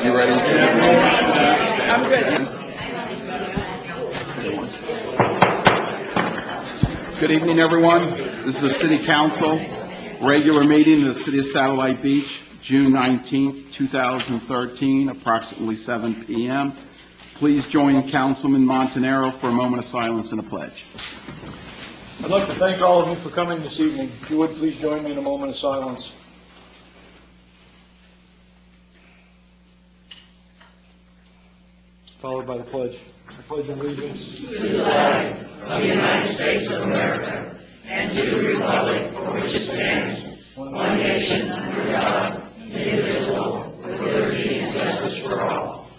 You ready? I'm good. Good evening, everyone. This is the City Council regular meeting of the City of Satellite Beach, June 19th, 2013, approximately 7 p.m. Please join Councilman Montanaro for a moment of silence and a pledge. I'd like to thank all of you for coming this evening. If you would, please join me in a moment of silence. Followed by the pledge. I pledge allegiance to the flag of the United States of America and to the republic for which it stands, one nation under God, indivisible, with liberty and justice for all.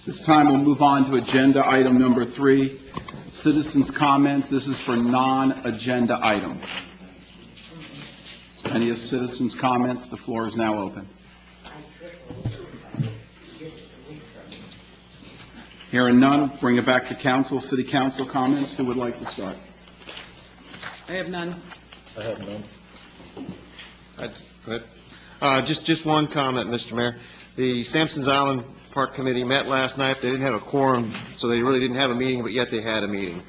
This time we'll move on to agenda item number 3, citizens' comments. This is for non-agenda items. Any citizens' comments? The floor is now open. Hearing none, bring it back to council. City council comments. Who would like to start? I have none. I have none. Go ahead. Just one comment, Mr. Mayor. The Sampson's Island Park Committee met last night. They didn't have a quorum, so they really didn't have a meeting, but yet they had a meeting.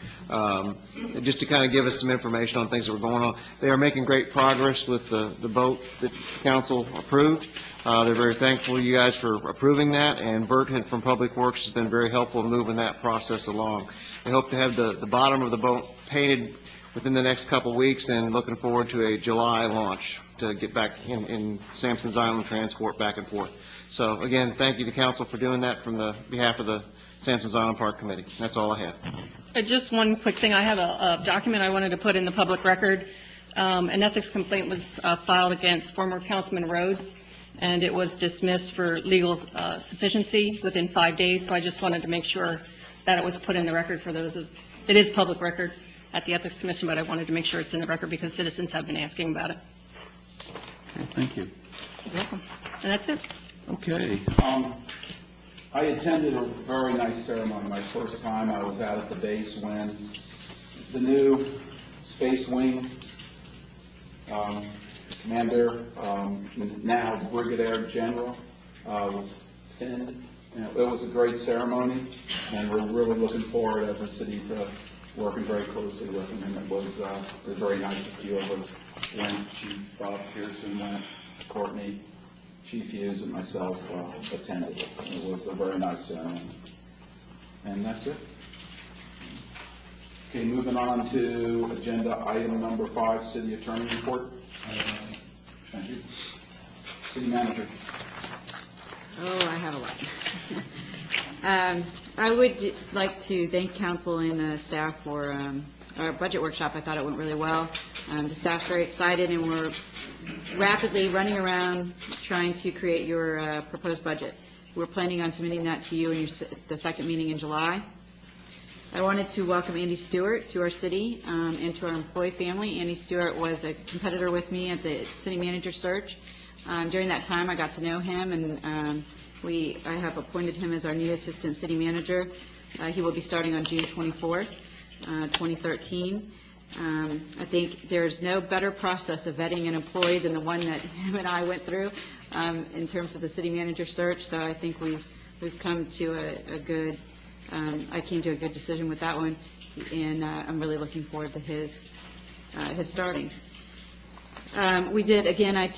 Just to kind of give us some information on things that were going on. They are making great progress with the boat that council approved. They're very thankful to you guys for approving that, and Bert from Public Works has been very helpful in moving that process along. They hope to have the bottom of the boat painted within the next couple of weeks, and looking forward to a July launch to get back in Sampson's Island transport back and forth. So again, thank you to council for doing that from the behalf of the Sampson's Island Park Committee. That's all I have. Just one quick thing. I have a document I wanted to put in the public record. An ethics complaint was filed against former Councilman Rhodes, and it was dismissed for legal sufficiency within 5 days. So I just wanted to make sure that it was put in the record for those. It is public record at the Ethics Commission, but I wanted to make sure it's in the record because citizens have been asking about it. Okay, thank you. You're welcome. And that's it. Okay. I attended a very nice ceremony. My first time I was out at the base when the new Space Wing commander, now Brigadier General, was pinned. It was a great ceremony, and we're really looking forward as a city to working very closely with him. And it was very nice. A few of us went. Chief Pearson went, Courtney, Chief Hughes, and myself attended it. It was a very nice ceremony. And that's it. Okay, moving on to agenda item number 5, City Attorney Report. Thank you. City Manager. Oh, I have a lot. I would like to thank council and staff for our budget workshop. I thought it went really well. The staff's very excited, and we're rapidly running around trying to create your proposed budget. We're planning on submitting that to you in the second meeting in July. I wanted to welcome Andy Stewart to our city and to our employee family. Andy Stewart was a competitor with me at the city manager search. During that time, I got to know him, and I have appointed him as our new assistant city manager. He will be starting on June 24th, 2013. I think there's no better process of vetting an employee than the one that him and I went through in terms of the city manager search. So I think we've come to a good. I came to a good decision with that one, and I'm really looking forward to his starting. We did again. I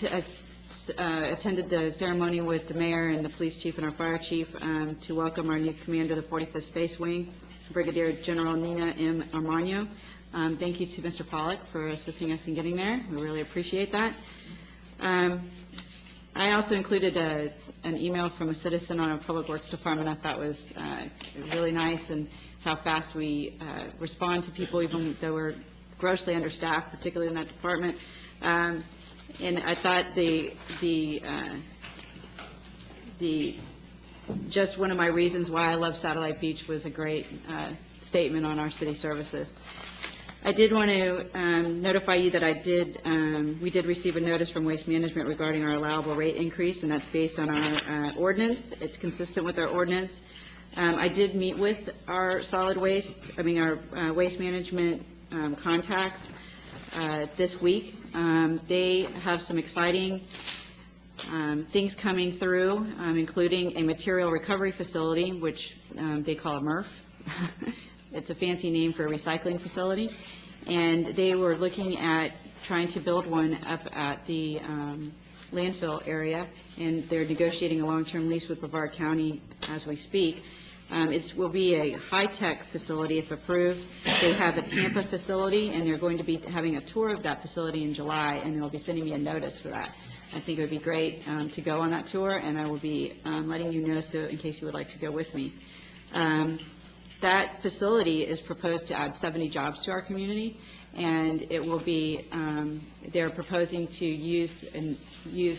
attended the ceremony with the mayor and the police chief and our fire chief to welcome our new commander of the 45th Space Wing, Brigadier General Nina M. Armano. Thank you to Mr. Pollack for assisting us in getting there. We really appreciate that. I also included an email from a citizen on our Public Works Department. I thought was really nice, and how fast we respond to people, even though we're grossly understaffed, particularly in that department. And I thought just one of my reasons why I love Satellite Beach was a great statement on our city services. I did want to notify you that we did receive a notice from Waste Management regarding our allowable rate increase, and that's based on our ordinance. It's consistent with our ordinance. I did meet with our Waste Management contacts. this week. They have some exciting things coming through, including a material recovery facility, which they call a MRF. It's a fancy name for a recycling facility. And they were looking at trying to build one up at the landfill area, and they're negotiating a long-term lease with Brevard County as we speak. It will be a high-tech facility if approved. They have a Tampa facility, and they're going to be having a tour of that facility in July, and they'll be sending me a notice for that. I think it would be great to go on that tour, and I will be letting you know so in case you would like to go with me. That facility is proposed to add 70 jobs to our community, and it will be, they're proposing to use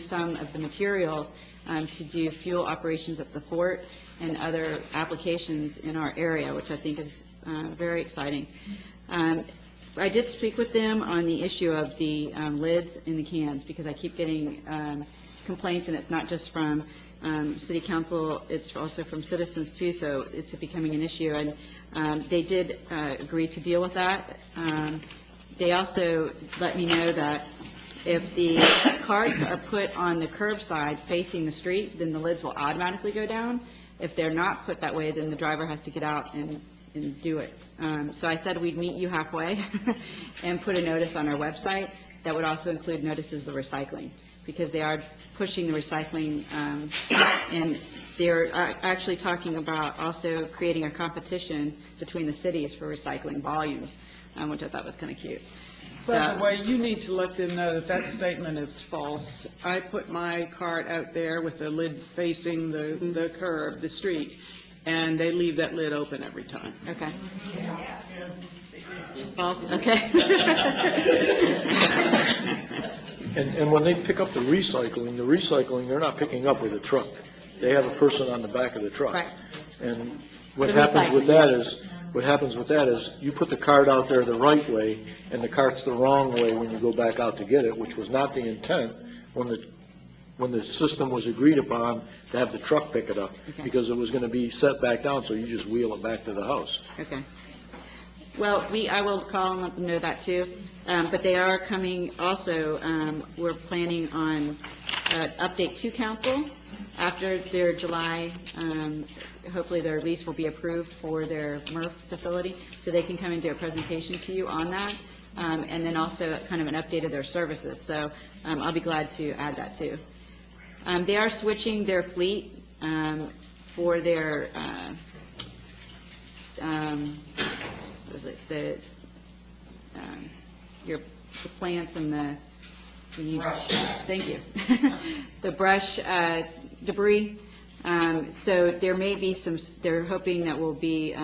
some of the materials to do fuel operations at the fort and other applications in our area, which I think is very exciting. I did speak with them on the issue of the lids in the cans, because I keep getting complaints, and it's not just from City Council, it's also from citizens too, so it's becoming an issue, and they did agree to deal with that. They also let me know that if the carts are put on the curbside facing the street, then the lids will automatically go down. If they're not put that way, then the driver has to get out and do it. So I said we'd meet you halfway and put a notice on our website that would also include notices of the recycling, because they are pushing the recycling, and they're actually talking about also creating a competition between the cities for recycling volumes, which I thought was kind of cute. By the way, you need to let them know that that statement is false. I put my cart out there with the lid facing the curb, the street, and they leave that lid open every time. Okay. False, okay. And when they pick up the recycling, they're not picking up with a truck. They have a person on the back of the truck. Right. And what The happens with recycling, that is, you put the cart out there the right way, and the cart's the wrong way when you go back out to get it, which was not the intent when the system was agreed upon to have the truck pick it up, Okay. because it was gonna be set back down, so you just wheel it back to the house. Okay. Well, I will call and let them know that too. But they are coming also, we're planning on an update to council after their July, hopefully their lease will be approved for their MRF facility, so they can come and do a presentation to you on that, and then also kind of an update of their services. So I'll be glad to add that too. They are switching their fleet for their, was it the plants and the brush. Thank you. The brush debris. So there may be some. They're hoping that will be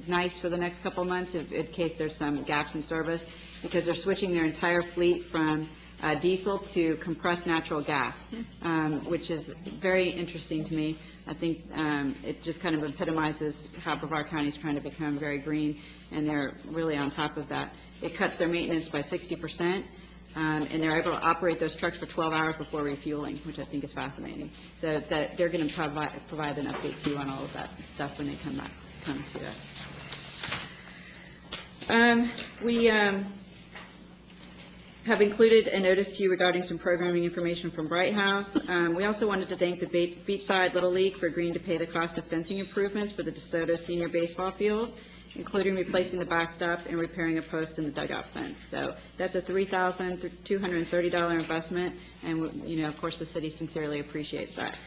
nice for the next couple of months, in case there's some gaps in service, because they're switching their entire fleet from diesel to compressed natural gas, which is very interesting to me. I think it just kind of epitomizes how Brevard County is trying to become very green, and they're really on top of that. It cuts their maintenance by 60%, and they're able to operate those trucks for 12 hours before refueling, which I think is fascinating. So that they're going to provide an update to you on all of that stuff when they come to us. We have included a notice to you regarding some programming information from Bright House. We also wanted to thank the Beachside Little League for agreeing to pay the cost of fencing improvements for the DeSoto Senior Baseball Field, including replacing the backstop and repairing a post in the dugout fence. So that's a $3,230 investment, and, you know, of course, the city sincerely appreciates that.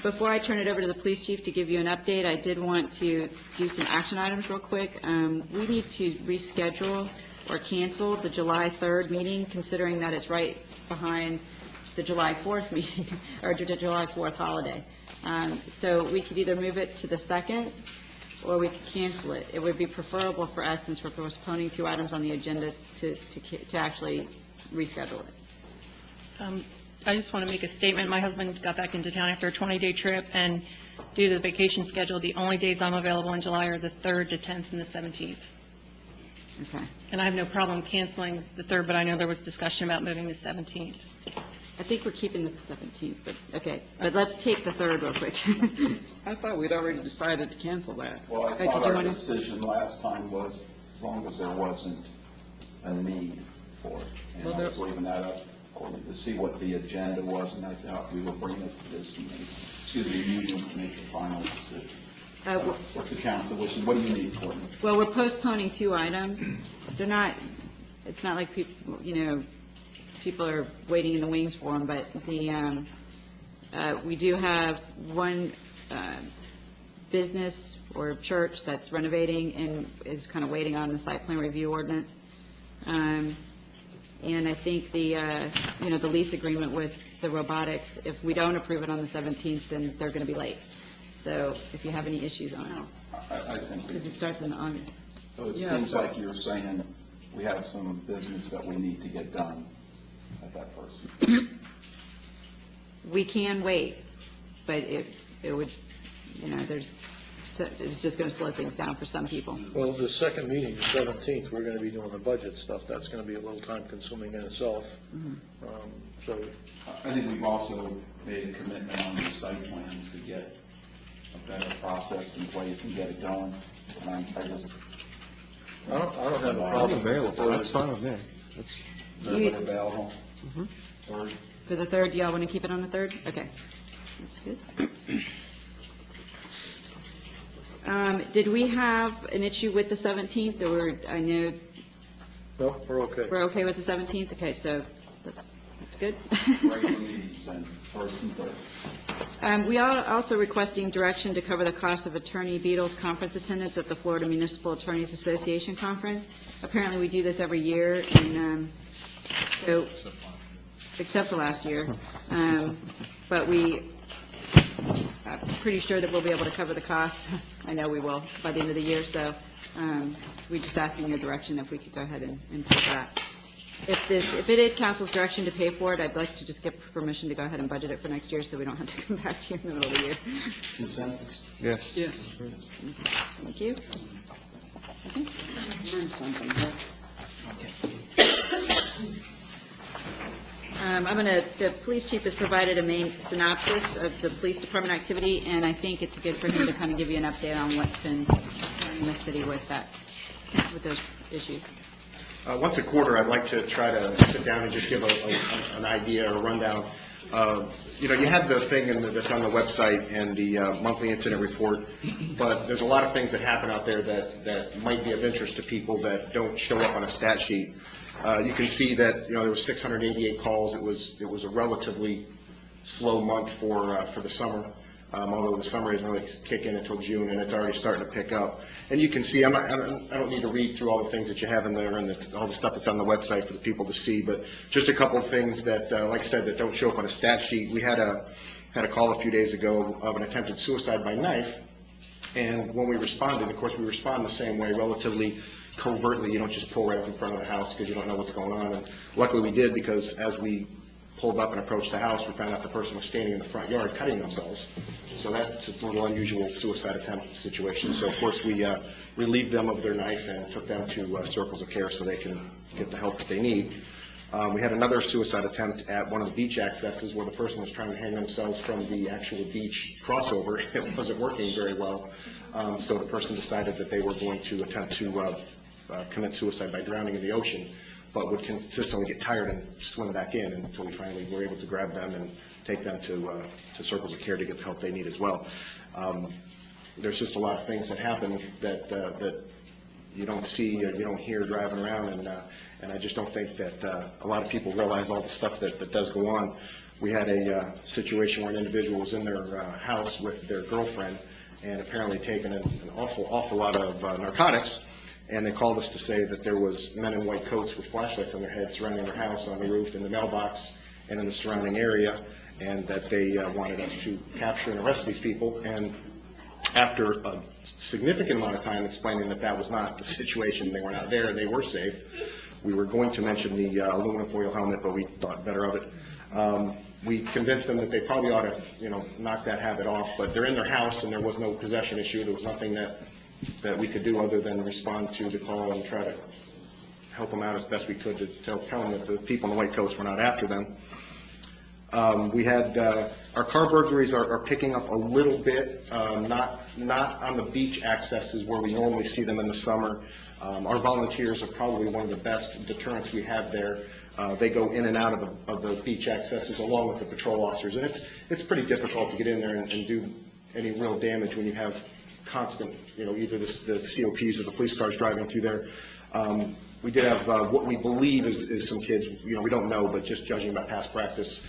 Before I turn it over to the police chief to give you an update, I did want to do some action items real quick. We need to reschedule or cancel the July 3rd meeting, considering that it's right behind the July 4th meeting, or the July 4th holiday. So we could either move it to the 2nd, or we could cancel it. It would be preferable for us, since we're postponing 2 items on the agenda, to actually reschedule it. I just want to make a statement. My husband got back into town after a 20-day trip, and due to the vacation schedule, the only days I'm available in July are the 3rd, the 10th, and the 17th. Okay. And I have no problem canceling the 3rd, but I know there was discussion about moving the 17th. I think we're keeping the 17th, but, okay. But let's take the 3rd real quick. I thought we'd already decided to cancel that. Well, I Did thought you our wanna- decision last time was, as long as there wasn't a need for it. And Well, I there- was leaving that up for you to see what the agenda was, and I thought we would bring it to this meeting to make the final decision. What's the council wishes? What do you need, Courtney? Well, we're postponing 2 items. They're not, it's not like people, people are waiting in the wings for them, but we do have one business or church that's renovating and is kind of waiting on the site plan review ordinance. And I think the lease agreement with the robotics, if we don't approve it on the 17th, then they're going to be late. So if you have any issues on it, I think, because it starts in August. so it Yeah, seems so- like you're saying we have some business that we need to get done at that first. We can wait, but it would, it's just going to slow things down for some people. Well, the second meeting, the 17th, we're going to be doing the budget stuff. That's going to be a little time consuming in itself. So, I think we've also made a commitment on the site plans to get a better process in place and get it going. And I just, I don't have a I'm problem. available, that's fine with me. is everybody available? Or For the 3rd, y'all want to keep it on the 3rd? Okay. That's good. Did we have an issue with the 17th, or I know No, we're okay. we're okay with the 17th? Okay, so that's good. regular meetings and first and third. We are also requesting direction to cover the cost of Attorney Beadle's conference attendance at the Florida Municipal Attorneys Association Conference. Apparently, we do this every year, and so, except for last year. But I'm pretty sure that we'll be able to cover the costs. I know we will by the end of the year, so we're just asking your direction if we could go ahead and pay for that. If it is council's direction to pay for it, I'd like to just get permission to go ahead and budget it for next year so we don't have to come back to you in the middle of the year. Consensus? Yes. Yes. Thank you. Learned something here. The police chief has provided a main synopsis of the police department activity, and I think it's good for him to kind of give you an update on what's been in the city with those issues. Once a quarter, I'd like to try to sit down and just give an idea or a rundown. You have the thing that's on the website and the monthly incident report, but there's a lot of things that happen out there that might be of interest to people that don't show up on a stat sheet. You can see that, there was 688 calls. It was a relatively slow month for the summer, although the summer doesn't really kick in until June, and it's already starting to pick up. And you can see, I don't need to read through all the things that you have in there and all the stuff that's on the website for the people to see, but just a couple of things that, like I said, that don't show up on a stat sheet. We had a call a few days ago of an attempted suicide by knife, and when we responded, of course, we respond the same way, relatively covertly. You don't just pull right up in front of the house because you don't know what's going on. And luckily we did, because as we pulled up and approached the house, we found out the person was standing in the front yard cutting themselves. So that's a little unusual suicide attempt situation. So of course we relieved them of their knife and took them to Circles of Care so they can get the help that they need. We had another suicide attempt at one of the beach accesses where the person was trying to hang themselves from the actual beach crossover. It wasn't working very well. So the person decided that they were going to attempt to commit suicide by drowning in the ocean, but would consistently get tired and swim back in until we finally were able to grab them and take them to Circles of Care to get the help they need as well. There's just a lot of things that happen that you don't see or you don't hear driving around, and I just don't think that a lot of people realize all the stuff that does go on. We had a situation where an individual was in their house with their girlfriend and apparently taken an awful lot of narcotics. And they called us to say that there was men in white coats with flashlights on their heads surrounding their house, on the roof, in the mailbox, and in the surrounding area, and that they wanted us to capture and arrest these people. And after a significant amount of time explaining that that was not the situation, they were not there, they were safe, we were going to mention the aluminum foil helmet, but we thought better of it. We convinced them that they probably ought to, knock that habit off, but they're in their house and there was no possession issue. There was nothing that we could do other than respond to the call and try to help them out as best we could to tell them that the people in the white coats were not after them. We had our car burglaries are picking up a little bit, not on the beach accesses where we normally see them in the summer. Our volunteers are probably one of the best deterrents we have there. They go in and out of the beach accesses along with the patrol officers, and it's pretty difficult to get in there and do any real damage when you have constant, either the COPs or the police cars driving through there. We did have what we believe is some kids, we don't know, but just judging by past practice,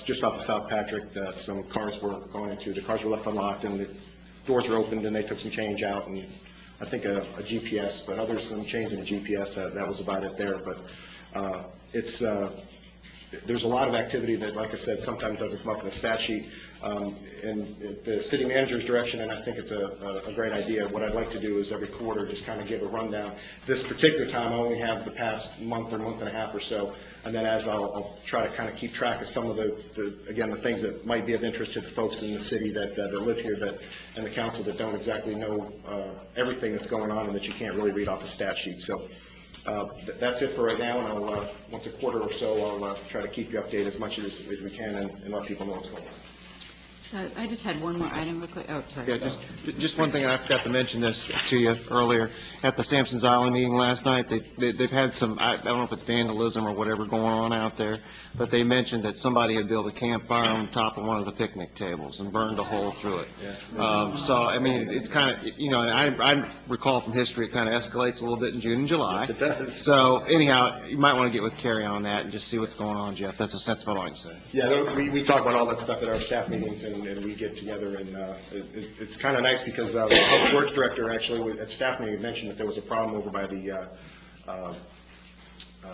just off of South Patrick, some cars were going into, the cars were left unlocked and the doors were opened and they took some change out and I think a GPS, but others, some change in the GPS, that was about it there. But there's a lot of activity that, like I said, sometimes doesn't come up in the stat sheet. And the city manager's direction, and I think it's a great idea. What I'd like to do is every quarter just kind of give a rundown. This particular time, I only have the past month or month and a half or so, and then as I'll try to kind of keep track of some of the things that might be of interest to the folks in the city that live here and the council that don't exactly know everything that's going on and that you can't really read off the stat sheet. So that's it for right now, and I'll once a quarter or so, I'll try to keep you updated as much as we can and let people know what's going on. I just had one more item real quick. Oh, sorry. Yeah, just one thing, I forgot to mention this to you earlier. At the Sampson's Island meeting last night, they've had some, I don't know if it's vandalism or whatever going on out there, but they mentioned that somebody had built a campfire on top of one of the picnic tables and burned a hole through it. So, I mean, it's kind of, I recall from history, it kind of escalates a little bit in June and July. Yes, it does. So, anyhow, you might want to get with Carrie on that and just see what's going on, Jeff. That's about all I can say. Yeah, we talk about all that stuff at our staff meetings, and we get together, and it's kind of nice because the public works director actually at staff meeting mentioned that there was a problem over by the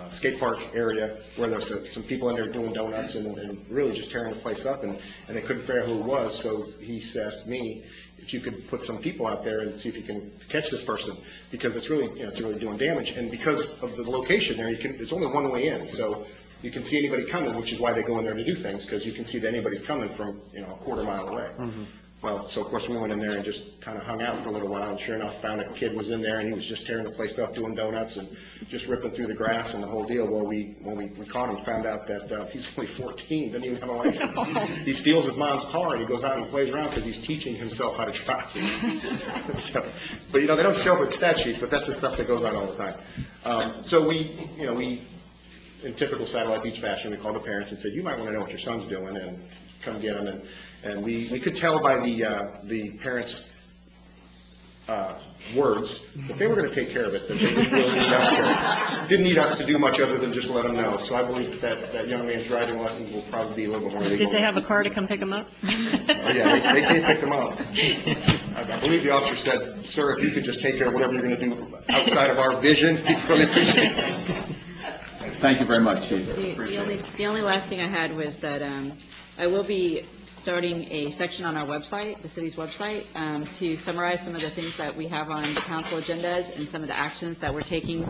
skate park area where there's some people in there doing donuts and really just tearing the place up, and they couldn't figure out who it was, so he asked me if you could put some people out there and see if you can catch this person, because it's really, it's really doing damage, and because of the location there, there's only one way in, so you can see anybody coming, which is why they go in there to do things, because you can see that anybody's coming from, a quarter mile away. Mm-hmm. Well, so of course we went in there and just kind of hung out for a little while, and sure enough, found a kid was in there, and he was just tearing the place up, doing donuts, and just ripping through the grass and the whole deal. Well, when we caught him, found out that he's only 14, doesn't even have a license. He steals his mom's car, and he goes out and plays around because he's teaching himself how to drive. So, but they don't show up at stat sheets, but that's the stuff that goes on all the time. So we in typical Satellite Beach fashion, we called the parents and said, you might want to know what your son's doing and come get him. And we could tell by the parents' words that they were going to take care of it, that they didn't need us to do much other than just let them know. So I believe that young man's driving lessons will probably be a little bit more legal. Did they have a car to come pick him up? Oh, yeah, they can't pick them up. I believe the officer said, sir, if you could just take care of whatever you're going to do outside of our vision, we'd really appreciate it. Thank you very much, Chief. The only last thing I had was that I will be starting a section on our website, the city's website, to summarize some of the things that we have on the council agendas and some of the actions that we're taking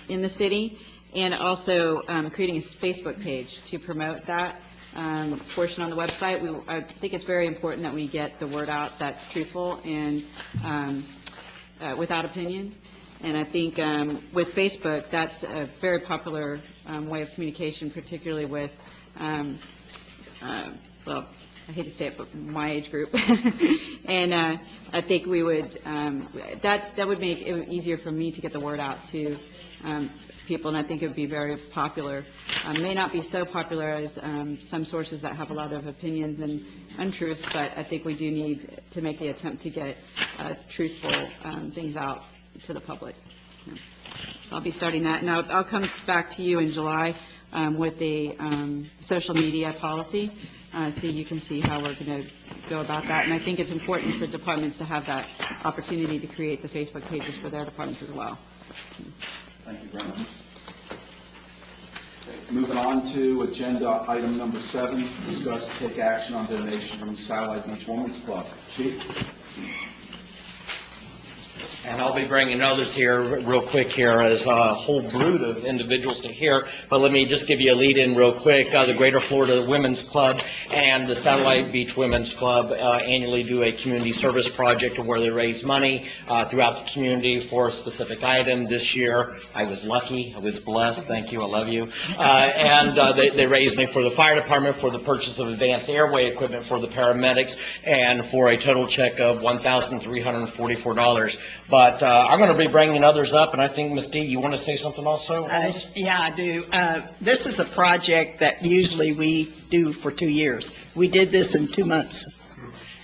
in the city, and also creating a Facebook page to promote that portion on the website. I think it's very important that we get the word out that's truthful and without opinion. And I think with Facebook, that's a very popular way of communication, particularly with, well, I hate to say it, but my age group. And I think we would, that would make it easier for me to get the word out to people, and I think it would be very popular. May not be so popular as some sources that have a lot of opinions and untruths, but I think we do need to make the attempt to get truthful things out to the public. I'll be starting that, and I'll come back to you in July with a social media policy, so you can see how we're going to go about that. And I think it's important for departments to have that opportunity to create the Facebook pages for their departments as well. Thank you very much. Moving on to agenda item number 7, discuss and take action on donation from Satellite Beach Women's Club. Chief? And I'll be bringing others here real quick here as a whole brood of individuals to hear. But let me just give you a lead-in real quick. The Greater Florida Women's Club and the Satellite Beach Women's Club annually do a community service project where they raise money throughout the community for a specific item. This year, I was lucky. I was blessed. Thank you. I love you. And they raised money for the fire department for the purchase of advanced airway equipment for the paramedics and for a total check of $1,344. But I'm going to be bringing others up, and I think, Ms. Dee, you want to say something also? on this? Yeah, I do. This is a project that usually we do for 2 years. We did this in 2 months.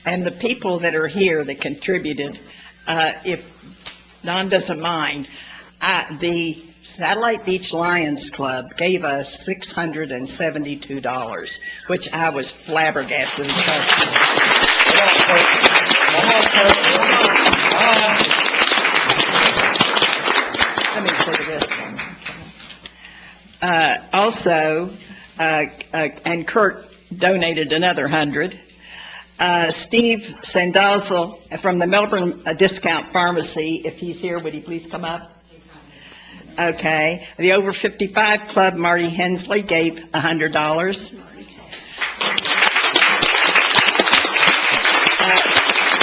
And the people that are here that contributed, if Don doesn't mind, the Satellite Beach Lions Club gave us $672, which I was flabbergasted because let me say this one. Also, and Kurt donated another 100. Steve Sandozel from the Melbourne Discount Pharmacy, if he's here, would he please come up? Okay. The Over 55 Club, Marty Hensley, gave $100.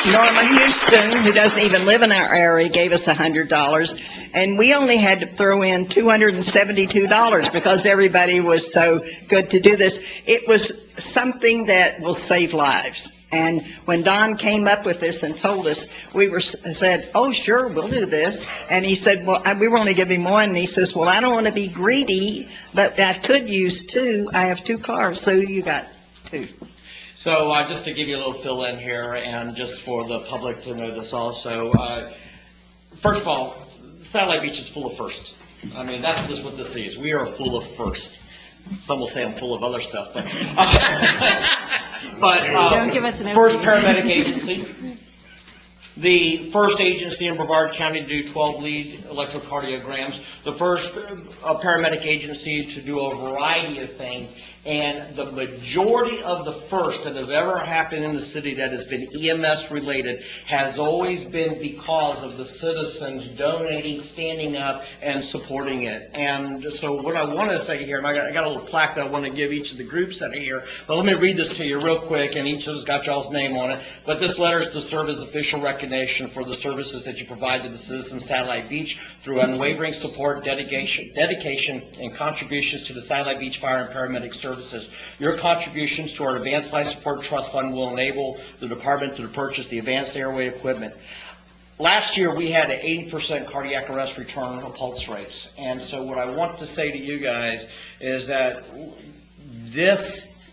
Norma Houston, who doesn't even live in our area, gave us $100. And we only had to throw in $272 because everybody was so good to do this. It was something that will save lives. And when Don came up with this and told us, we said, oh, sure, we'll do this. And he said, well, we were only giving one. And he says, well, I don't want to be greedy, but I could use 2. I have 2 cars, so you got 2. So just to give you a little fill in here, and just for the public to know this also, first of all, Satellite Beach is full of firsts. I mean, that's just what this is. We are full of firsts. Some will say I'm full of other stuff, but Don't give us an first overview. paramedic agency, the first agency in Brevard County to do 12 lead electrocardiograms, the first paramedic agency to do a variety of things, and the majority of the first that have ever happened in the city that has been EMS related has always been because of the citizens donating, standing up, and supporting it. And so what I want to say here, and I got a little plaque that I want to give each of the groups that are here, but let me read this to you real quick, and each of us got y'all's name on it. But this letter is to serve as official recognition for the services that you provide to the citizens of Satellite Beach through unwavering support, dedication, and contributions to the Satellite Beach Fire and Paramedic Services. Your contributions to our Advanced Life Support Trust Fund will enable the department to purchase the advanced airway equipment. Last year, we had an 80% cardiac arrest return of pulse rates. And so what I want to say to you guys is that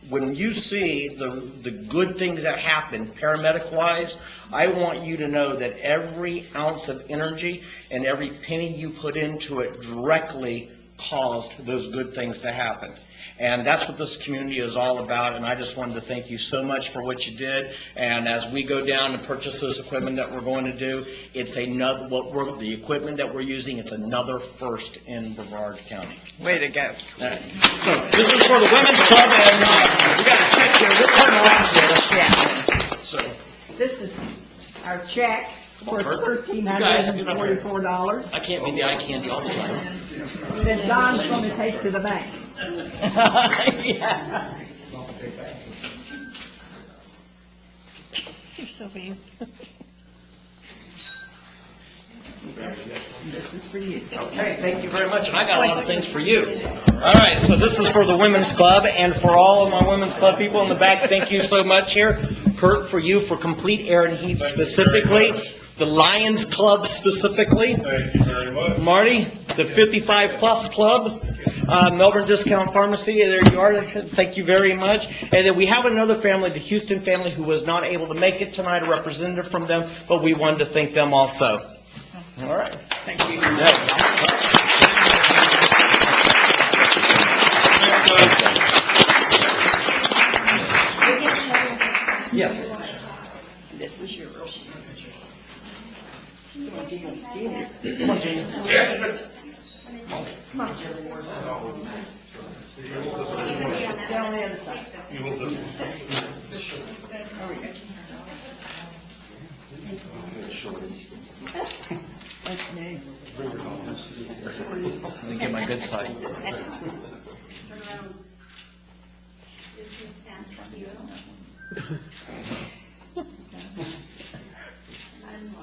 when you see the good things that happen paramedic-wise, I want you to know that every ounce of energy and every penny you put into it directly caused those good things to happen. And that's what this community is all about, and I just wanted to thank you so much for what you did. And as we go down and purchase this equipment that we're going to do, it's another, the equipment that we're using, it's another first in Brevard County. Way to go. All right. So this is for the Women's Club, and we got a check here, we'll turn around here. Yeah. So, This is our check for Kurt, you guys, get up here. $1,344 I can't be the eye candy all the time. that Don's going to take to the bank. Yeah. You're so mean. This is for you. Okay, thank you very much, and I got a lot of things for you. All right, so this is for the Women's Club, and for all of my Women's Club people in the back, thank you so much here. Kurt, for you, for Complete Air and Heat specifically, the Lions Club specifically. Thank you very much. Marty, the 55-plus club, Melbourne Discount Pharmacy, there you are, thank you very much. And then we have another family, the Houston family, who was not able to make it tonight, a representative from them, but we wanted to thank them also. All right. Thank you. Yes. This is yours. Come on, Gina. Down the other side. That's me. Let me get my good side.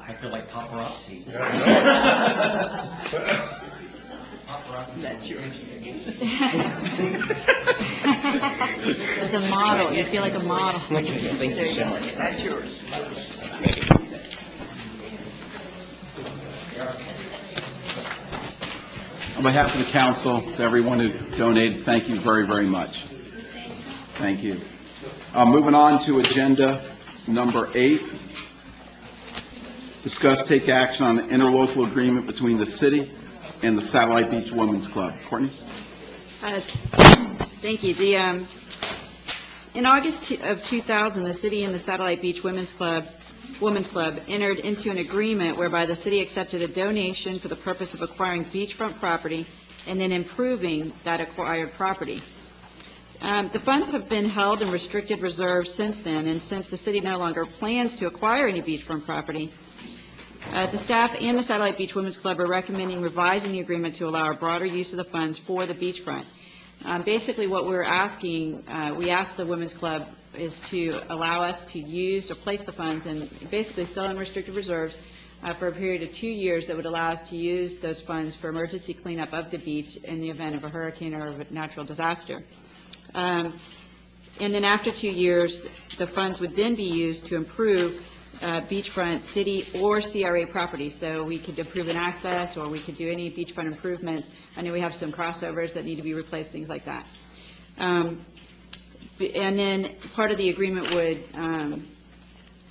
I feel like paparazzi. That's yours. As a model, you feel like a model. Thank you so much. That's yours. On behalf of the council, to everyone who donated, thank you very, very much. Thank you. Moving on to agenda number 8. Discuss, take action on an interlocal agreement between the city and the Satellite Beach Women's Club. Courtney? Thank you. In August of 2000, the city and the Satellite Beach Women's Club entered into an agreement whereby the city accepted a donation for the purpose of acquiring beachfront property and then improving that acquired property. The funds have been held in restricted reserves since then, and since the city no longer plans to acquire any beachfront property, the staff and the Satellite Beach Women's Club are recommending revising the agreement to allow a broader use of the funds for the beachfront. Basically, what we're asking, we asked the Women's Club, is to allow us to use or place the funds, and basically still in restricted reserves, for a period of 2 years that would allow us to use those funds for emergency cleanup of the beach in the event of a hurricane or of a natural disaster. And then after 2 years, the funds would then be used to improve beachfront city or CRA property. So we could improve an access, or we could do any beachfront improvements. I know we have some crossovers that need to be replaced, things like that. And then part of the agreement would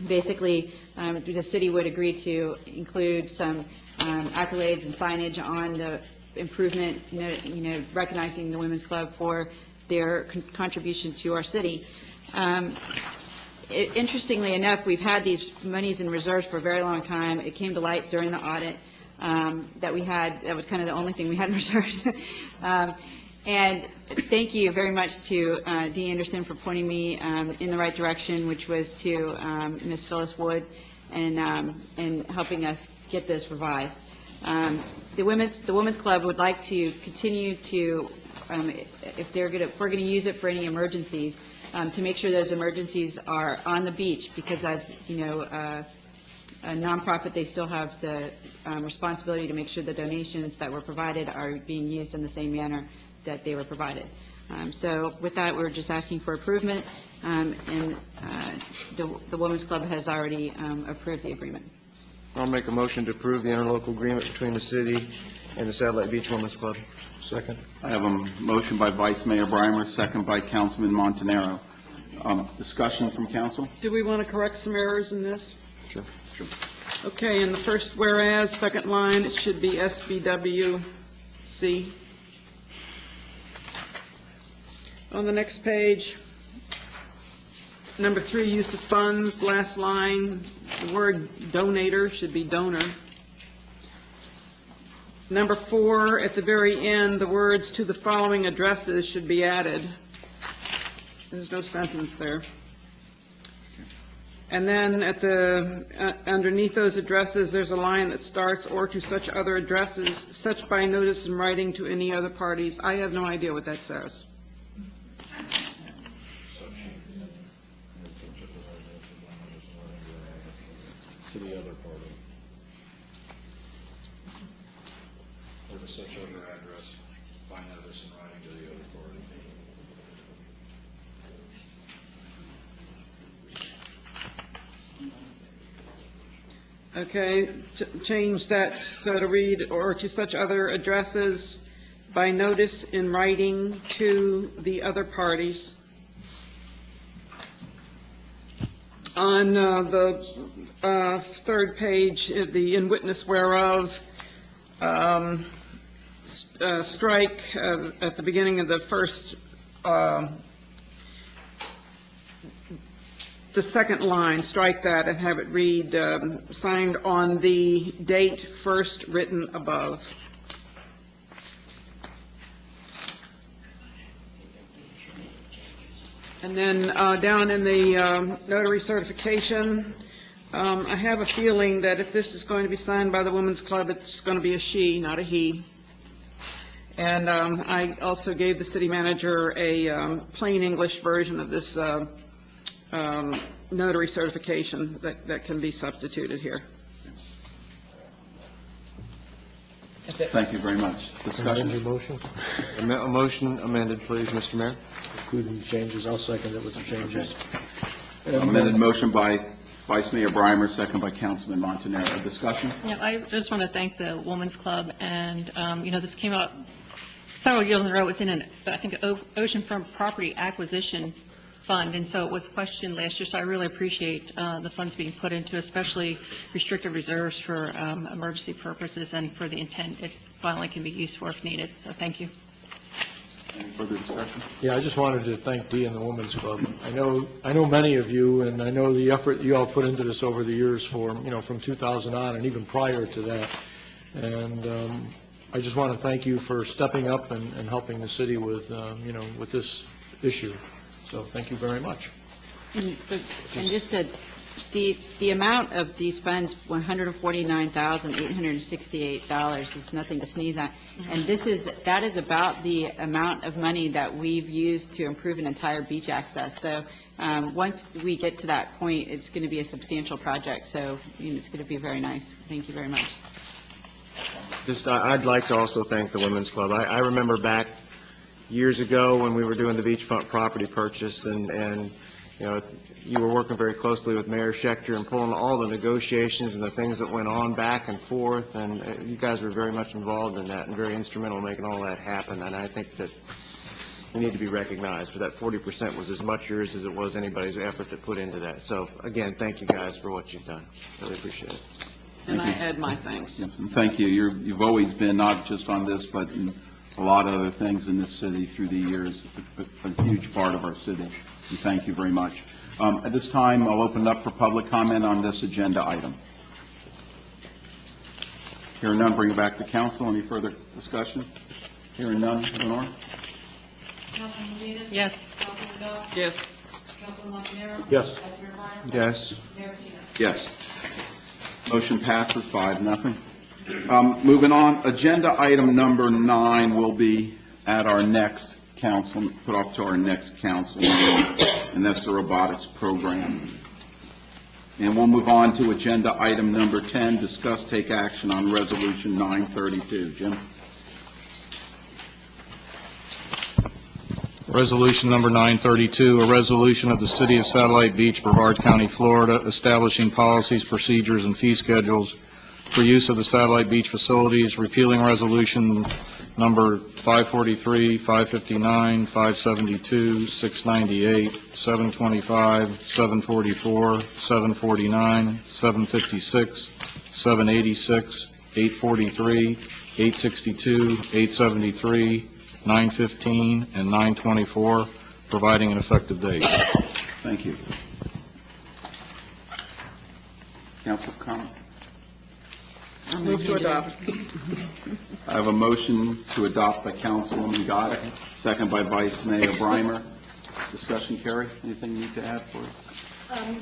basically, the city would agree to include some accolades and signage on the improvement, recognizing the Women's Club for their contribution to our city. Interestingly enough, we've had these monies in reserves for a very long time. It came to light during the audit that we had. That was kind of the only thing we had in reserves. And thank you very much to Dee Anderson for pointing me in the right direction, which was to Ms. Phyllis Wood, and helping us get this revised. The Women's Club would like to continue to, if we're going to use it for any emergencies, to make sure those emergencies are on the beach, because as you know, a nonprofit, they still have the responsibility to make sure the donations that were provided are being used in the same manner that they were provided. So with that, we're just asking for approval, and the Women's Club has already approved the agreement. I'll make a motion to approve the interlocal agreement between the city and the Satellite Beach Women's Club. Second. I have a motion by Vice Mayor Brimer, second by Councilman Montanaro. Discussion from council? Do we want to correct some errors in this? Sure. Okay, in the first whereas, second line, it should be SBWC. On the next page, number 3, use of funds, last line, the word donator should be donor. Number 4, at the very end, the words to the following addresses should be added. There's no sentence there. And then at the, underneath those addresses, there's a line that starts, or to such other addresses, such by notice in writing to any other parties. I have no idea what that says. To the other party. Or to such other address, by notice in writing to the other party. Okay, change that so to read, or to such other addresses by notice in writing to the other parties. On the third page, the in witness whereof, strike at the beginning of the first, the second line, strike that and have it read, signed on the date first written above. And then down in the notary certification, I have a feeling that if this is going to be signed by the Women's Club, it's going to be a she, not a he. And I also gave the city manager a plain English version of this notary certification that can be substituted here. Thank you very much. Amend your Discussion? motion, A motion amended, please, Mr. Mayor. including the changes. I'll second it with the changes. Amended motion by Vice Mayor Brimer, second by Councilman Montanaro. Discussion? Yeah, I just want to thank the Women's Club, and, this came out several years in a row. It was in I think, oceanfront property acquisition fund, and so it was questioned last year, so I really appreciate the funds being put into, especially restricted reserves for emergency purposes and for the intent it finally can be used for if needed, so thank you. Any further discussion? Yeah, I just wanted to thank Dee and the Women's Club. I know many of you, and I know the effort you all put into this over the years from 2000 on and even prior to that. And I just want to thank you for stepping up and helping the city with, with this issue. So thank you very much. And just the amount of these funds, $149,868, is nothing to sneeze at. And that is about the amount of money that we've used to improve an entire beach access. So once we get to that point, it's going to be a substantial project. So it's going to be very nice. Thank you very much. I'd like to also thank the Women's Club. I remember back years ago when we were doing the beachfront property purchase, and you were working very closely with Mayor Schechter and pulling all the negotiations and the things that went on back and forth, and you guys were very much involved in that and very instrumental in making all that happen. And I think that you need to be recognized for that. 40% was as much yours as it was anybody's effort to put into that. So again, thank you guys for what you've done. Really appreciate it. And I add my thanks. Yes, and thank you. You've always been, not just on this, but in a lot of other things in this city through the years, a huge part of our city. And thank you very much. At this time, I'll open it up for public comment on this agenda item. Hearing none, bring it back to council. Any further discussion? Hearing none. Lenore? Councilman Dean? Yes. Councilman Dodd? Yes. Councilman Montanaro? Yes. Vice Mayor Brimer? Yes. Mayor Patino? Yes. Motion passes 5-0. Moving on, agenda item number 9 will be at our next council, put off to our next council meeting, and that's the robotics program. And we'll move on to agenda item number 10, discuss, take action on resolution 932. Jim? Resolution number 932, a resolution of the City of Satellite Beach, Brevard County, Florida, establishing policies, procedures, and fee schedules for use of the Satellite Beach facilities, repealing resolution number 543, 559, 572, 698, 725, 744, 749, 756, 786, 843, 862, 873, 915, and 924, providing an effective date. Thank you. Council comment? Move to adopt. I have a motion to adopt by Councilwoman Goddard, second by Vice Mayor Brimer. Discussion, Carrie? Anything you need to add for us?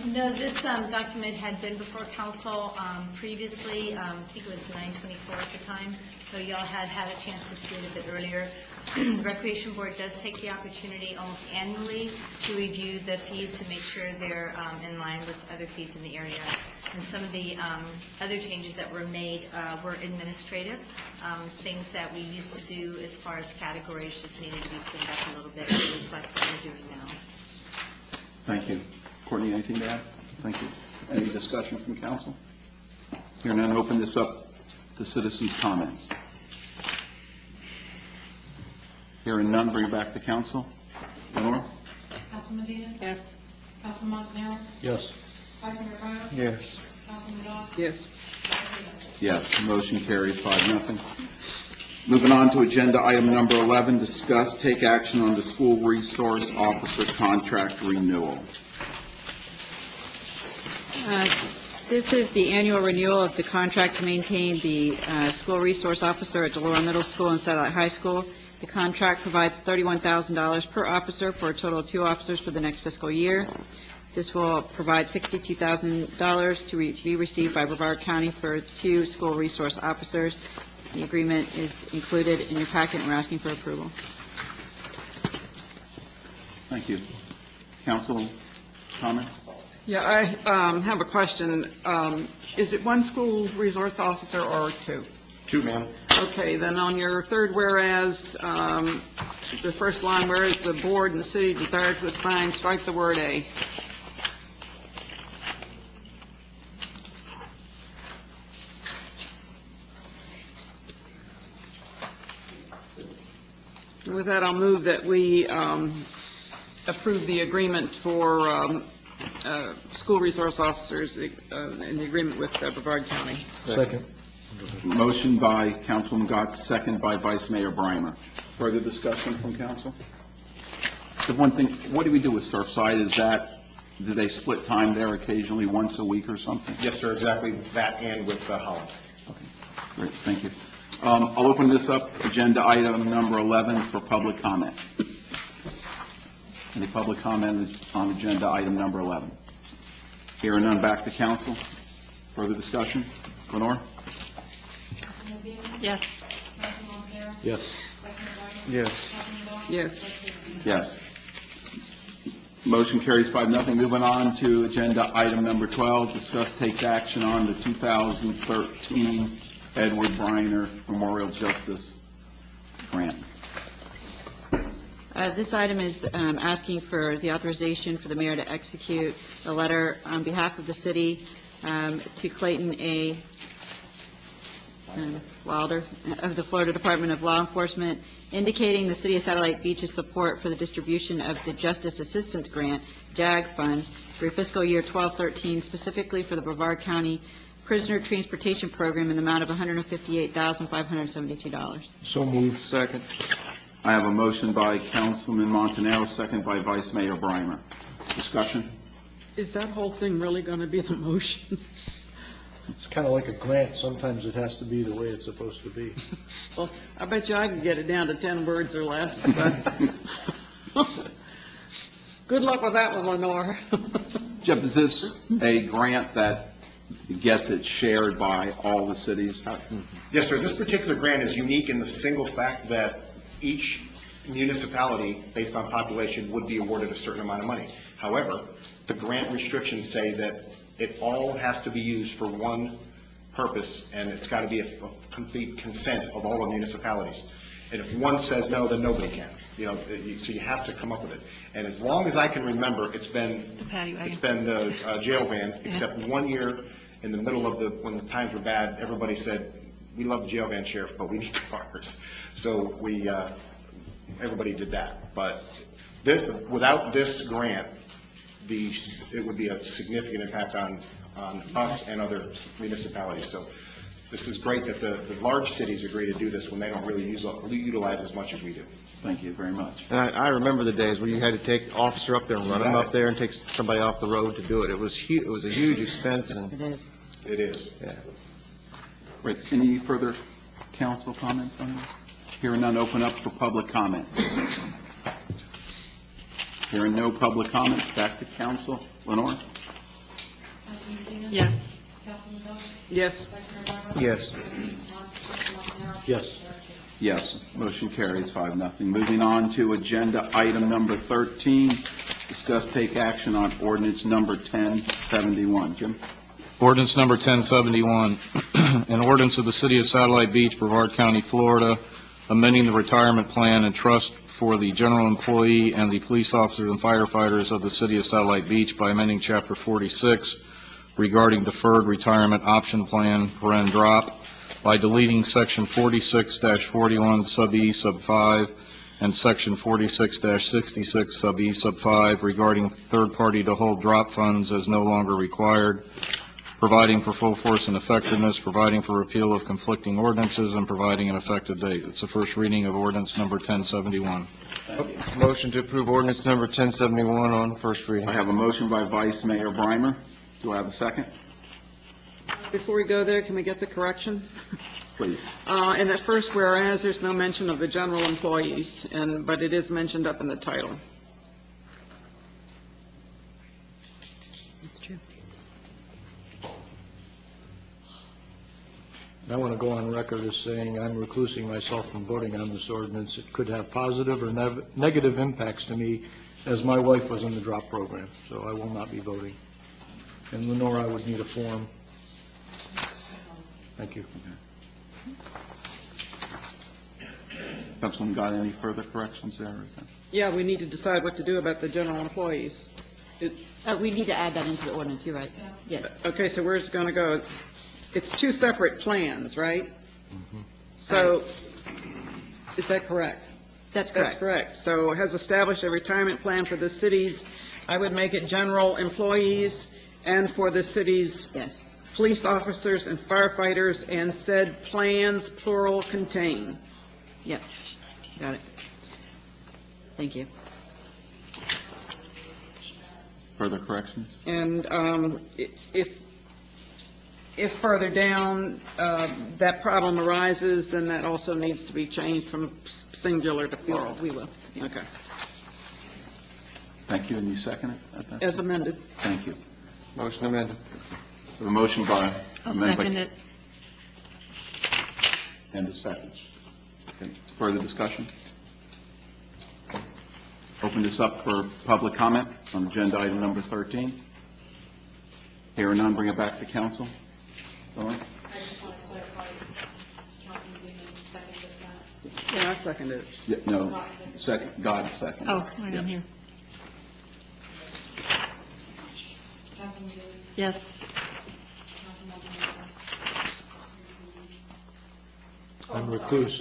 No, this document had been before council previously. I think it was 9/24 at the time, so y'all had a chance to see it a bit earlier. Recreation Board does take the opportunity almost annually to review the fees to make sure they're in line with other fees in the area. And some of the other changes that were made were administrative. Things that we used to do as far as categories just needed to be cleaned up a little bit to reflect what we're doing now. Thank you. Courtney, anything to add? Thank you. Any discussion from council? Here, now open this up to citizens' comments. Hearing none, bring it back to council. Lenore? Councilman Dean? Yes. Councilman Montanaro? Yes. Vice Mayor Brimer? Yes. Councilman Dodd? Yes. Mayor Patino? Yes, motion carries 5-0. Moving on to agenda item number 11, discuss, take action on the school resource officer contract renewal. This is the annual renewal of the contract to maintain the school resource officer at Delora Middle School and Satellite High School. The contract provides $31,000 per officer for a total of 2 officers for the next fiscal year. This will provide $62,000 to be received by Brevard County for 2 school resource officers. The agreement is included in your packet, and we're asking for approval. Thank you. Council comments? Yeah, I have a question. Is it 1 school resource officer or 2? 2, ma'am. Okay, then on your third whereas, the first line, whereas the board and the city desire to assign, strike the word "a." With that, I'll move that we approve the agreement for school resource officers in the agreement with Brevard County. Second. Motion by Councilman Gotz, second by Vice Mayor Breimer. Further discussion from council? The one thing, what do we do with Surfside? Is that, do they split time there occasionally, once a week or something? Yes, sir, exactly that, and with Holland. Okay, great, thank you. I'll open this up, agenda item number 11 for public comment. Any public comment on agenda item number 11? Hearing none, back to council. Further discussion? Lenore? Yes. Yes. Yes. Yes. Yes. Motion carries 5-0. Moving on to agenda item number 12, discuss take action on the 2013 Edward Briner Memorial Justice Grant. This item is asking for the authorization for the mayor to execute a letter on behalf of the city to Clayton A. Wilder of the Florida Department of Law Enforcement, indicating the City of Satellite Beach's support for the distribution of the Justice Assistance Grant, JAG funds, for fiscal year 12-13, specifically for the Brevard County Prisoner Transportation Program in the amount of $158,572. So moved. Second. I have a motion by Councilman Montanaro, second by Vice Mayor Breimer. Discussion? Is that whole thing really going to be the motion? It's kind of like a grant. Sometimes it has to be the way it's supposed to be. Well, I bet you I could get it down to 10 words or less, but good luck with that one, Lenore. Jeff, is this a grant that gets it shared by all the cities? Yes, sir. This particular grant is unique in the single fact that each municipality, based on population, would be awarded a certain amount of money. However, the grant restrictions say that it all has to be used for one purpose, and it's got to be a complete consent of all the municipalities. And if one says no, then nobody can. So you have to come up with it. And as long as I can remember, it's been the jail van, except 1 year in the middle of when the times were bad, everybody said, we love the jail van, Sheriff, but we need cars. So everybody did that. But without this grant, it would be a significant impact on us and other municipalities. So this is great that the large cities agree to do this when they don't really utilize as much as we do. Thank you very much. And I remember the days where you had to take officer up there and run him up there and take somebody off the road to do it. It was a huge expense, and It is. It is. yeah. Great. Any further council comments on this? Hearing none, open up for public comment. Hearing no public comments, back to council. Lenore? Yes. Yes. Yes. Yes. Yes. Motion carries 5-0. Moving on to agenda item number 13, discuss take action on ordinance number 1071. Jim? Ordinance number 1071, an ordinance of the City of Satellite Beach, Brevard County, Florida, amending the retirement plan and trust for the general employee and the police officers and firefighters of the City of Satellite Beach by amending Chapter 46 regarding deferred retirement option plan, drop, by deleting Section 46-41 sub E sub 5 and Section 46-66 sub E sub 5 regarding third party to hold drop funds as no longer required, providing for full force and effectiveness, providing for repeal of conflicting ordinances, and providing an effective date. It's the first reading of ordinance number 1071. Motion to approve ordinance number 1071 on first reading. I have a motion by Vice Mayor Breimer. Do I have a second? Before we go there, can we get the correction? Please. In that first whereas, there's no mention of the general employees, but it is mentioned up in the title. That's true. I want to go on record as saying I'm reclusing myself from voting on this ordinance. It could have positive or negative impacts to me, as my wife was in the drop program, so I will not be voting. And Lenore, I would need a form. Thank you. Councilman, got any further corrections there? Yeah, we need to decide what to do about the general employees. We need to add that into the ordinance, you're right. Yes. Okay, so where's it going to go? It's two separate plans, right? So, is that correct? That's That's correct. correct. So has established a retirement plan for the city's, I would make it general employees, and for the city's Yes. police officers and firefighters, and said plans, plural, contain. Yep. Got it. Thank you. Further corrections? And if further down, that problem arises, then that also needs to be changed from singular to plural. We will. Okay. Thank you, and you second it? at that? As amended. Thank you. Motion amended. A motion by... I'll amended by- second it. And a second. Okay. Further discussion? Open this up for public comment on agenda item number 13. Hearing none, bring it back to council. Dawn? Yeah, I seconded it. Yeah, no, second, God second. Oh, I didn't hear. Yes. I'm recluse.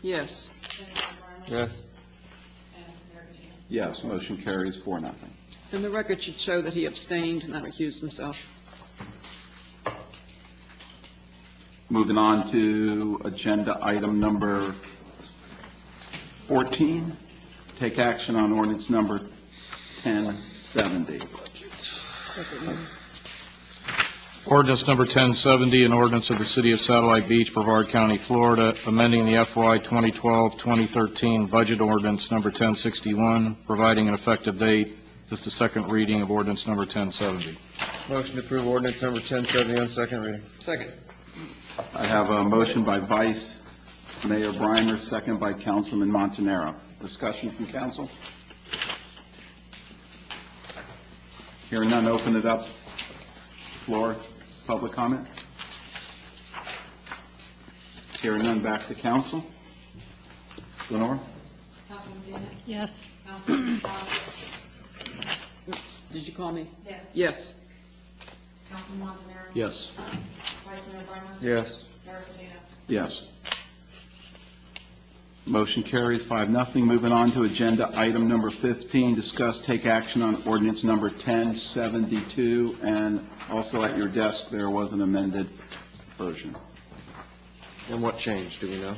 Yes. Yes. Yes, motion carries 4-0. And the record should show that he abstained, not recused himself. Moving on to agenda item number 14, take action on ordinance number 1070. Ordinance number 1070, an ordinance of the City of Satellite Beach, Brevard County, Florida, amending the FY 2012-2013 budget ordinance number 1061, providing an effective date. This is the second reading of ordinance number 1070. Motion to approve ordinance number 1070 on second reading. Second. I have a motion by Vice Mayor Brimer, second by Councilman Montanaro. Discussion from council? Hearing none, open it up. Floor, public comment? Hearing none, back to council. Lenore? Yes. Did you call me? Yes. Yes. Yes. Yes. Motion carries 5-0. Moving on to agenda item number 15, discuss, take action on ordinance number 1072, and also at your desk, there was an amended version. And what changed, do we know?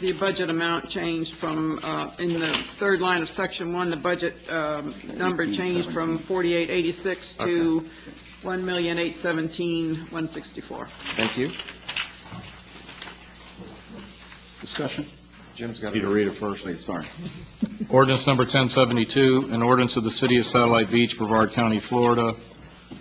The budget amount changed from, in the third line of section 1, the budget number changed from 4886 to 1,817,164. Thank you. Discussion? Jim's got Need to read it first. Please, sorry. Ordinance number 1072, an ordinance of the City of Satellite Beach, Brevard County, Florida,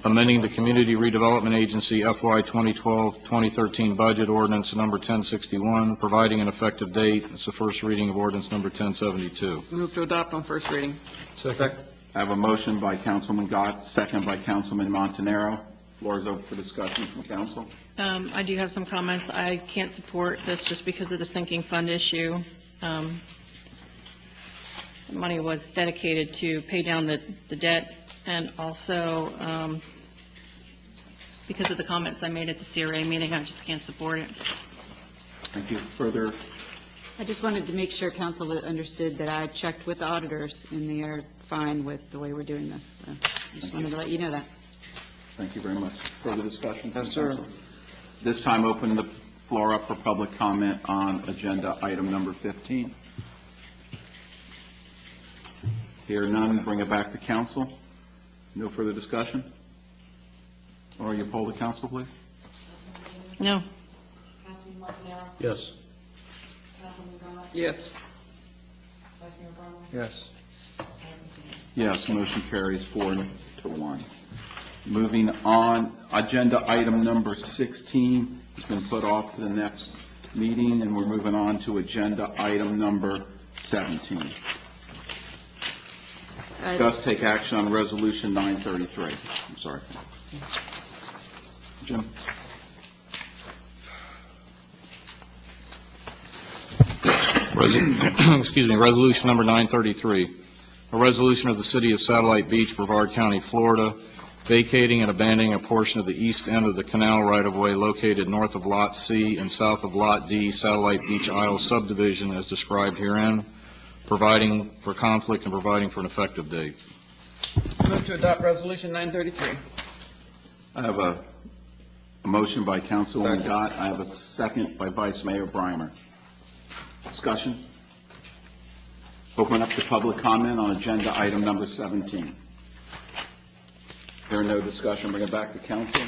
amending the Community Redevelopment Agency FY 2012-2013 budget ordinance number 1061, providing an effective date. It's the first reading of ordinance number 1072. Move to adopt on first reading. Second. I have a motion by Councilman Gott, second by Councilman Montanaro. Floor is open for discussion from council. I do have some comments. I can't support this just because of the sinking fund issue. The money was dedicated to pay down the debt, and also because of the comments I made at the CRA meeting, I just can't support it. Thank you. Further, I just wanted to make sure council understood that I checked with the auditors, and they are fine with the way we're doing this. So I just wanted to let you know that. thank you very much. Further discussion from Yes, sir. council? This time, open the floor up for public comment on agenda item number 15. Hear none, bring it back to council. No further discussion? Or you poll the council, please? No. Yes. Yes. Yes. Yes, motion carries 4-1. Moving on, agenda item number 16 has been put off to the next meeting, and we're moving on to agenda item number 17. Discuss, take action on resolution 933. I'm sorry. Jim? Excuse me, resolution number 933, a resolution of the City of Satellite Beach, Brevard County, Florida, vacating and abandoning a portion of the east end of the canal right-of-way located north of Lot C and south of Lot D, Satellite Beach Isle subdivision as described herein, providing for conflict and providing for an effective date. Move to adopt Resolution 933. I have a motion by Councilwoman Gott. I have a second by Vice Mayor Breimer. Discussion? Open up to public comment on agenda item number 17. There are no discussion. Bring it back to council.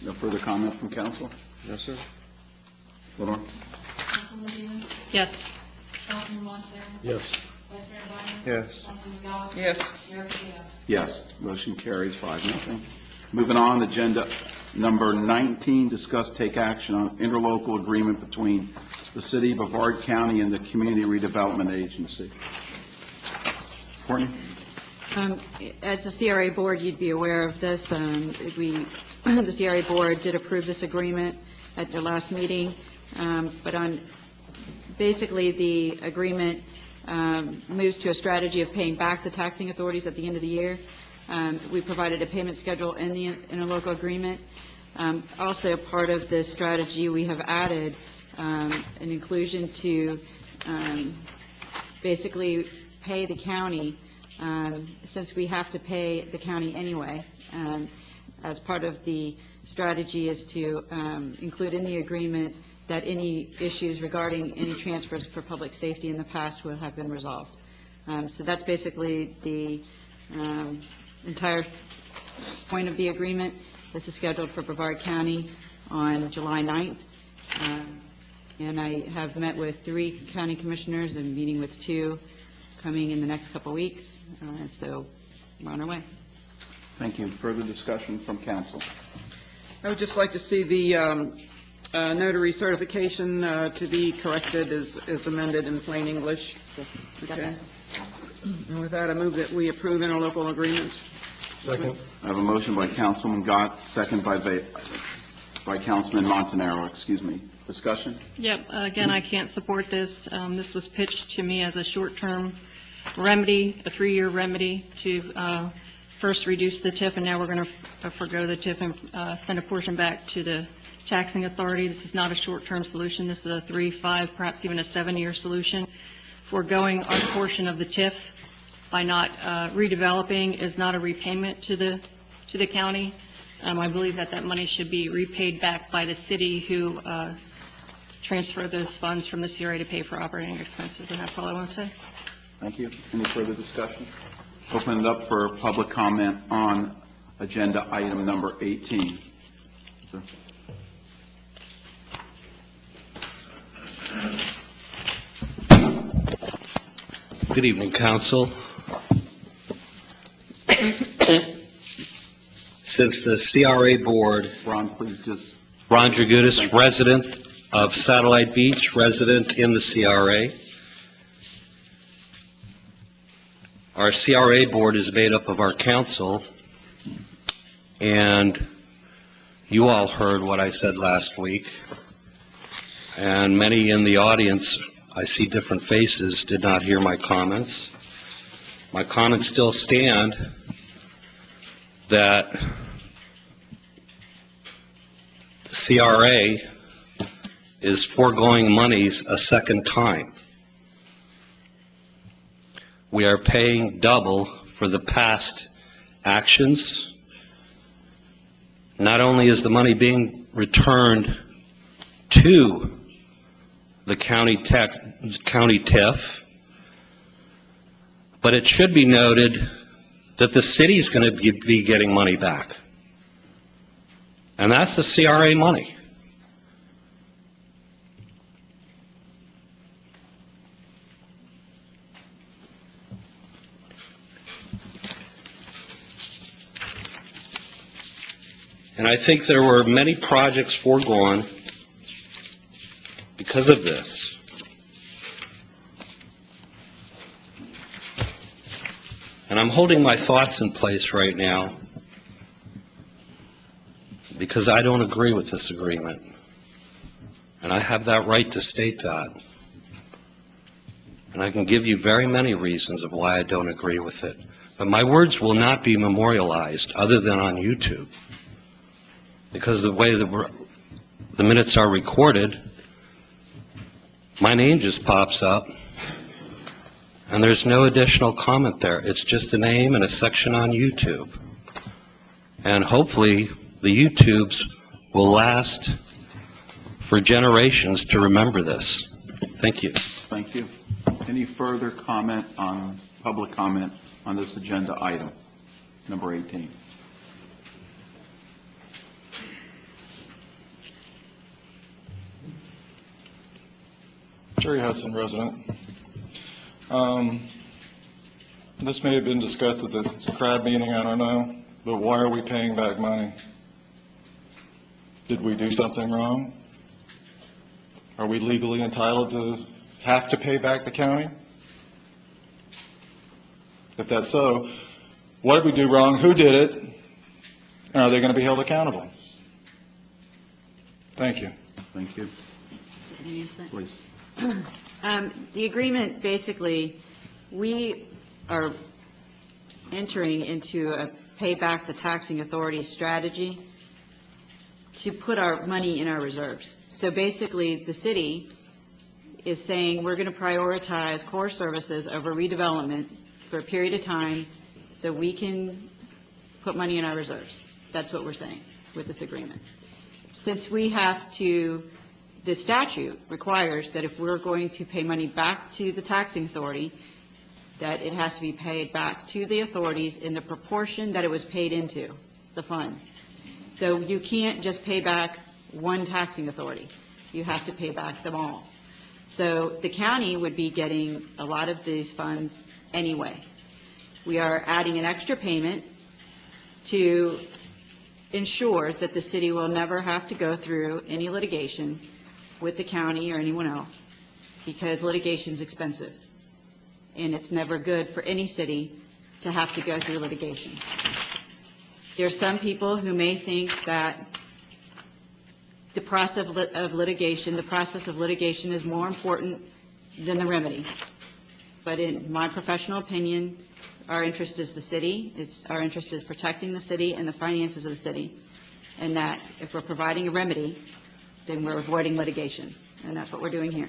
No further comment from council? Yes, sir. Lenore? Councilman Dean? Yes. Councilman Montero? Yes. Vice Mayor Breimer? Yes. Councilman Goff? Yes. Mayor Patino? Yes. Motion carries 5-0. Moving on, agenda number 19, discuss take action on interlocal agreement between the City of Brevard County and the Community Redevelopment Agency. Courtney? As the CRA board, you'd be aware of this. The CRA board did approve this agreement at their last meeting, but basically the agreement moves to a strategy of paying back the taxing authorities at the end of the year. We provided a payment schedule in the interlocal agreement. Also, part of this strategy, we have added an inclusion to basically pay the county, since we have to pay the county anyway. As part of the strategy is to include in the agreement that any issues regarding any transfers for public safety in the past will have been resolved. So that's basically the entire point of the agreement. This is scheduled for Brevard County on July 9th. And I have met with 3 county commissioners and meeting with 2 coming in the next couple weeks. So we're on our way. Thank you. Further discussion from council? I would just like to see the notary certification to be corrected as amended in plain English. Okay. And with that, I move that we approve interlocal agreement. Second. I have a motion by Councilman Gott, second by Councilman Montanaro. Excuse me. Discussion? Yep, again, I can't support this. This was pitched to me as a short-term remedy, a 3-year remedy to first reduce the TIF, and now we're going to forgo the TIF and send a portion back to the taxing authority. This is not a short-term solution. This is a 3, 5, perhaps even a 7-year solution. Foregoing our portion of the TIF by not redeveloping is not a repayment to the county. I believe that money should be repaid back by the city who transfer those funds from the CRA to pay for operating expenses, and that's all I want to say. Thank you. Any further discussion? Open it up for public comment on agenda item number 18. Sir. Good evening, Council. Since the CRA Board, Ron, please just... Ron Dragutis, resident of Satellite Beach, resident in the CRA. Our CRA Board is made up of our council, and you all heard what I said last week, and many in the audience, I see different faces, did not hear my comments. My comments still stand that the CRA is foregoing monies a second time. We are paying double for the past actions. Not only is the money being returned to the county TIF, but it should be noted that the city's going to be getting money back. And that's the CRA money. And I think there were many projects foregone because of this. And I'm holding my thoughts in place right now because I don't agree with this agreement. And I have that right to state that. And I can give you very many reasons of why I don't agree with it. But my words will not be memorialized other than on YouTube. Because the way the minutes are recorded, my name just pops up, and there's no additional comment there. It's just a name and a section on YouTube. And hopefully, the YouTubes will last for generations to remember this. Thank you. Thank you. Any further comment on, public comment on this agenda item, number 18? Jerry Hudson, resident. This may have been discussed at the CRAD meeting, I don't know, but why are we paying back money? Did we do something wrong? Are we legally entitled to have to pay back the county? If that's so, what did we do wrong? Who did it? And are they going to be held accountable? Thank you. Thank you. Please. The agreement, basically, we are entering into a pay back the taxing authority strategy to put our money in our reserves. So basically, the city is saying we're going to prioritize core services over redevelopment for a period of time so we can put money in our reserves. That's what we're saying with this agreement. Since we have to, the statute requires that if we're going to pay money back to the taxing authority, that it has to be paid back to the authorities in the proportion that it was paid into the fund. So you can't just pay back one taxing authority. You have to pay back them all. So the county would be getting a lot of these funds anyway. We are adding an extra payment to ensure that the city will never have to go through any litigation with the county or anyone else, because litigation is expensive, and it's never good for any city to have to go through litigation. There are some people who may think that the process of litigation is more important than the remedy. But in my professional opinion, our interest is the city. Our interest is protecting the city and the finances of the city, and that if we're providing a remedy, then we're avoiding litigation, and that's what we're doing here.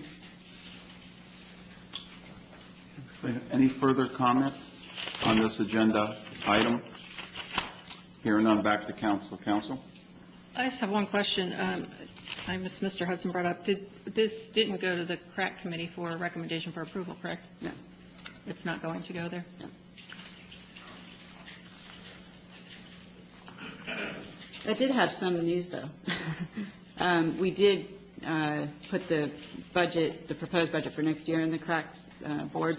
Any further comment on this agenda item? Hearing none, back to council. Council? I just have one question. Mr. Hudson brought up, this didn't go to the CRAC committee for a recommendation for approval, correct? No. It's not going to go there? No. I did have some news, though. We did put the budget, the proposed budget for next year in the CRAC board,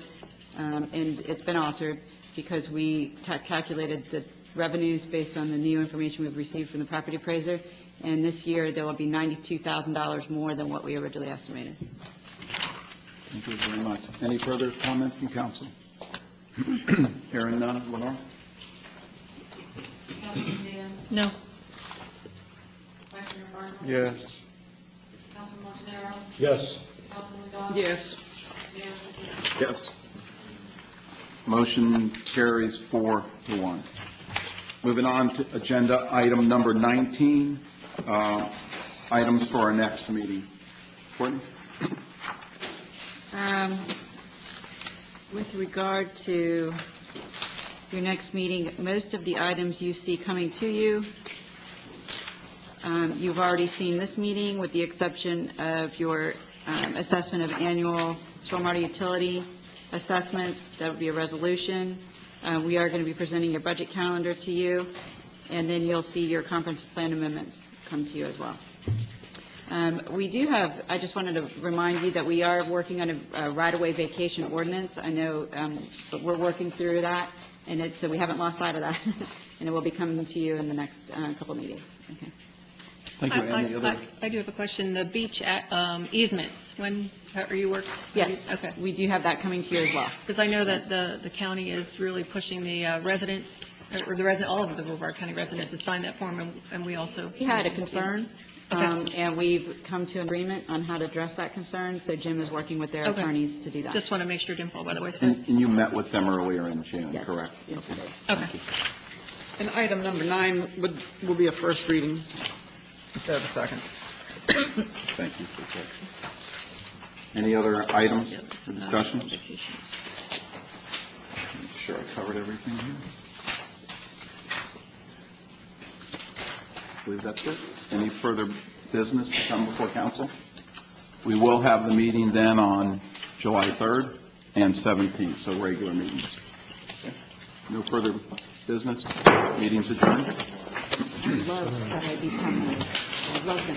and it's been altered because we calculated the revenues based on the new information we've received from the property appraiser, and this year there will be $92,000 more than what we originally estimated. Thank you very much. Any further comment from council? Hearing none, Lenore? Councilman Dan? No. Vice Mayor Barton? Yes. Councilman Montanaro? Yes. Councilman Dodd? Yes. Mayor Fitzgerald? Yes. Motion carries 4-1. Moving on to agenda item number 19, items for our next meeting. Courtney? With regard to your next meeting, most of the items you see coming to you, you've already seen this meeting, with the exception of your assessment of annual stormwater utility assessments. That would be a resolution. We are going to be presenting your budget calendar to you, and then you'll see your conference plan amendments come to you as well. We do have, I just wanted to remind you that we are working on a right-of-way vacation ordinance. I know, but we're working through that, and so we haven't lost sight of that, and it will be coming to you in the next couple of meetings. Okay. Thank you. Any other? I do have a question. The beach easements, when are you working? Yes. Okay. We do have that coming to you as well. Because I know that the county is really pushing the residents or the resident, all of the Brevard County residents to sign that form, and we also. He had a concern, and we've come to agreement on how to address that concern, so Jim is working with their Okay. attorneys to do that. Just want to make sure it didn't fall by the wayside. And you met with them earlier in June, Yes. correct? Yes, we did. Okay. And item number 9 will be a first reading instead of a second. Thank you for that. Any other items for discussion? Make sure I covered everything here. I believe that's it. Any further business to come before council? We will have the meeting then on July 3rd and 17th, so regular meetings. Okay. No further business? Meeting's adjourned. I love that I become, I love that.